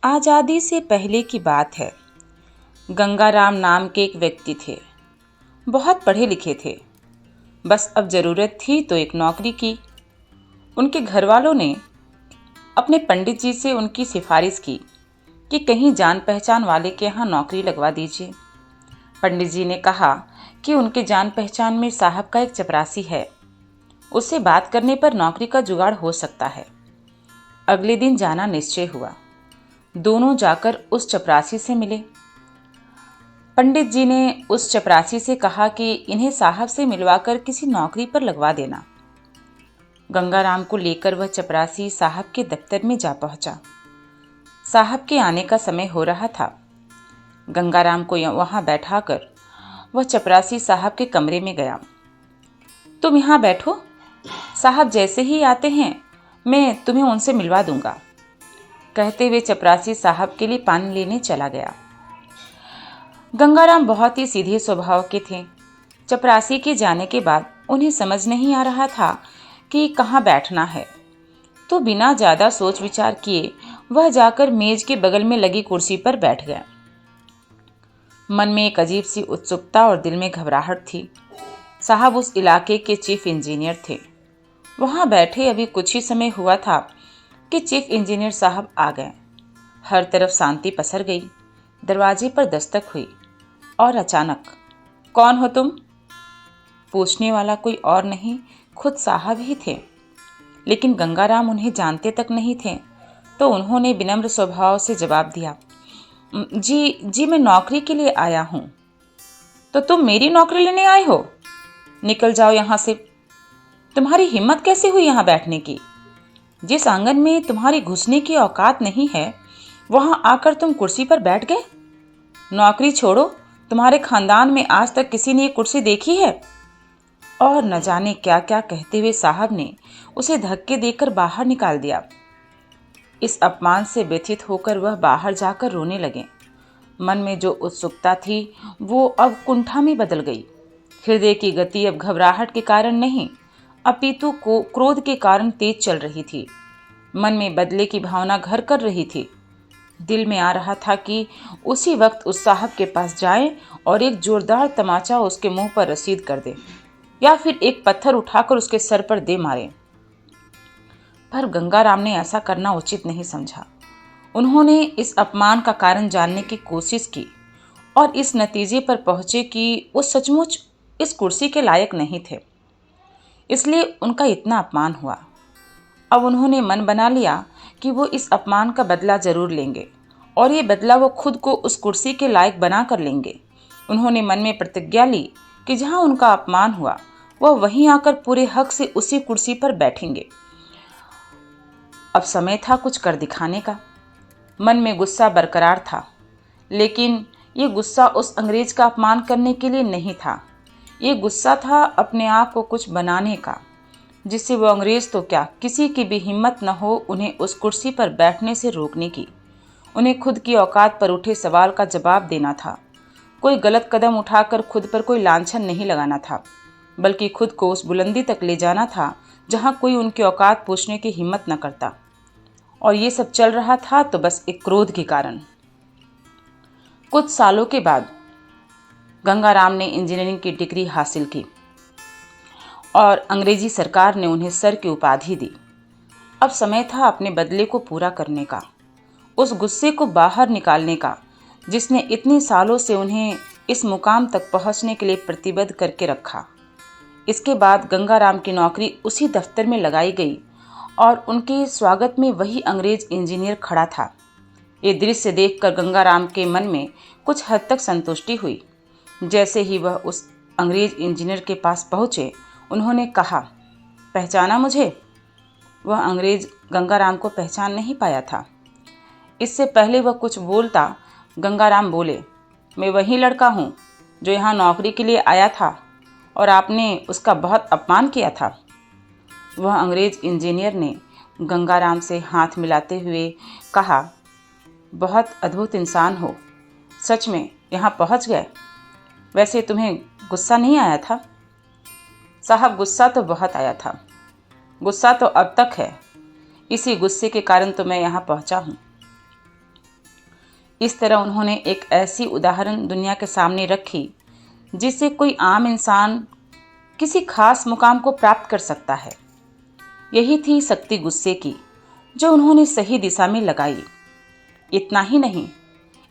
आज़ादी से पहले की बात है। गंगाराम नाम के एक व्यक्ति थे। बहुत पढ़े लिखे थे। बस अब ज़रूरत थी तो एक नौकरी की। उनके घर वालों ने अपने पंडित जी से उनकी सिफारिश की कि कहीं जान पहचान वाले के यहाँ नौकरी लगवा दीजिए। पंडित जी ने कहा कि उनके जान पहचान में साहब का एक चपरासी है, उससे बात करने पर नौकरी का जुगाड़ हो सकता है। अगले दिन जाना निश्चय हुआ। दोनों जाकर उस चपरासी से मिले। पंडित जी ने उस चपरासी से कहा कि इन्हें साहब से मिलवाकर किसी नौकरी पर लगवा देना। गंगाराम को लेकर वह चपरासी साहब के दफ्तर में जा पहुंचा। साहब के आने का समय हो रहा था। गंगाराम को वहां बैठाकर वह चपरासी साहब के कमरे में गया। तुम यहाँ बैठो, साहब जैसे ही आते हैं मैं तुम्हें उनसे मिलवा दूंगा, कहते हुए चपरासी साहब के लिए पानी लेने चला गया। गंगाराम बहुत ही सीधे स्वभाव के थे। चपरासी के जाने के बाद उन्हें समझ नहीं आ रहा था कि कहाँ बैठना है, तो बिना ज़्यादा सोच विचार किए वह जाकर मेज के बगल में लगी कुर्सी पर बैठ गया। मन में एक अजीब सी उत्सुकता और दिल में घबराहट थी। साहब उस इलाके के चीफ इंजीनियर थे। वहाँ बैठे अभी कुछ ही समय हुआ था कि चीफ इंजीनियर साहब आ गए। हर तरफ शांति पसर गई। दरवाजे पर दस्तक हुई और अचानक, कौन हो तुम? पूछने वाला कोई और नहीं, खुद साहब ही थे। लेकिन गंगाराम उन्हें जानते तक नहीं थे, तो उन्होंने विनम्र स्वभाव से जवाब दिया, जी मैं नौकरी के लिए आया हूँ। तो तुम मेरी नौकरी लेने आए हो? निकल जाओ यहाँ से। तुम्हारी हिम्मत कैसे हुई यहाँ बैठने की? जिस आंगन में तुम्हारी घुसने की औकात नहीं है, वहाँ आकर तुम कुर्सी पर बैठ गए। नौकरी छोड़ो, तुम्हारे खानदान में आज तक किसी ने ये कुर्सी देखी है? और न जाने क्या क्या कहते हुए साहब ने उसे धक्के देकर बाहर निकाल दिया। इस अपमान से व्यथित होकर वह बाहर जाकर रोने लगे। मन में जो उत्सुकता थी वो अब कुंठा में बदल गई। हृदय की गति अब घबराहट के कारण नहीं, अपितु को क्रोध के कारण तेज चल रही थी। मन में बदले की भावना घर कर रही थी। दिल में आ रहा था कि उसी वक्त उस साहब के पास जाएं और एक जोरदार तमाचा उसके मुंह पर रसीद कर दे, या फिर एक पत्थर उठाकर उसके सर पर दे मारे। पर गंगाराम ने ऐसा करना उचित नहीं समझा। उन्होंने इस अपमान का कारण जानने की कोशिश की और इस नतीजे पर पहुंचे कि वो सचमुच इस कुर्सी के लायक नहीं थे, इसलिए उनका इतना अपमान हुआ। अब उन्होंने मन बना लिया कि वो इस अपमान का बदला जरूर लेंगे, और ये बदला वो खुद को उस कुर्सी के लायक बना कर लेंगे। उन्होंने मन में प्रतिज्ञा ली कि जहाँ उनका अपमान हुआ वह वहीं आकर पूरे हक से उसी कुर्सी पर बैठेंगे। अब समय था कुछ कर दिखाने का। मन में गुस्सा बरकरार था, लेकिन ये गुस्सा उस अंग्रेज का अपमान करने के लिए नहीं था। ये गुस्सा था अपने आप को कुछ बनाने का, जिससे वो अंग्रेज तो क्या, किसी की भी हिम्मत न हो उन्हें उस कुर्सी पर बैठने से रोकने की। उन्हें खुद की औकात पर उठे सवाल का जवाब देना था। कोई गलत कदम उठाकर खुद पर कोई लांछन नहीं लगाना था, बल्कि खुद को उस बुलंदी तक ले जाना था जहाँ कोई उनकी औकात पूछने की हिम्मत न करता। और ये सब चल रहा था तो बस एक क्रोध के कारण। कुछ सालों के बाद गंगाराम ने इंजीनियरिंग की डिग्री हासिल की और अंग्रेजी सरकार ने उन्हें सर की उपाधि दी। अब समय था अपने बदले को पूरा करने का, उस गुस्से को बाहर निकालने का जिसने इतने सालों से उन्हें इस मुकाम तक पहुंचने के लिए प्रतिबद्ध करके रखा। इसके बाद गंगाराम की नौकरी उसी दफ्तर में लगाई गई और उनके स्वागत में वही अंग्रेज इंजीनियर खड़ा था। ये दृश्य देखकर गंगाराम के मन में कुछ हद तक संतुष्टि हुई। जैसे ही वह उस अंग्रेज इंजीनियर के पास पहुँचे, उन्होंने कहा, पहचाना मुझे? वह अंग्रेज गंगाराम को पहचान नहीं पाया था। इससे पहले वह कुछ बोलता, गंगाराम बोले, मैं वही लड़का हूँ जो यहाँ नौकरी के लिए आया था और आपने उसका बहुत अपमान किया था। वह अंग्रेज इंजीनियर ने गंगाराम से हाथ मिलाते हुए कहा, बहुत अद्भुत इंसान हो, सच में यहाँ पहुँच गए। वैसे तुम्हें गुस्सा नहीं आया था? साहब, गुस्सा तो बहुत आया था, गुस्सा तो अब तक है। इसी गुस्से के कारण तो मैं यहाँ पहुँचा हूँ। इस तरह उन्होंने एक ऐसी उदाहरण दुनिया के सामने रखी जिससे कोई आम इंसान किसी खास मुकाम को प्राप्त कर सकता है। यही थी शक्ति गुस्से की, जो उन्होंने सही दिशा में लगाई। इतना ही नहीं,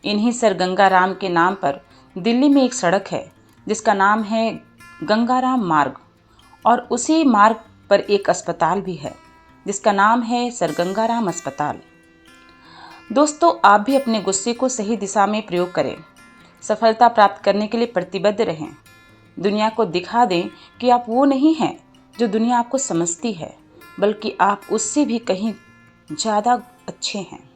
इन्हीं सर गंगाराम के नाम पर दिल्ली में एक सड़क है जिसका नाम है गंगाराम मार्ग, और उसी मार्ग पर एक अस्पताल भी है जिसका नाम है सर गंगाराम अस्पताल। दोस्तों, आप भी अपने गुस्से को सही दिशा में प्रयोग करें। सफलता प्राप्त करने के लिए प्रतिबद्ध रहें। दुनिया को दिखा दें कि आप वो नहीं हैं जो दुनिया आपको समझती है, बल्कि आप उससे भी कहीं ज़्यादा अच्छे हैं।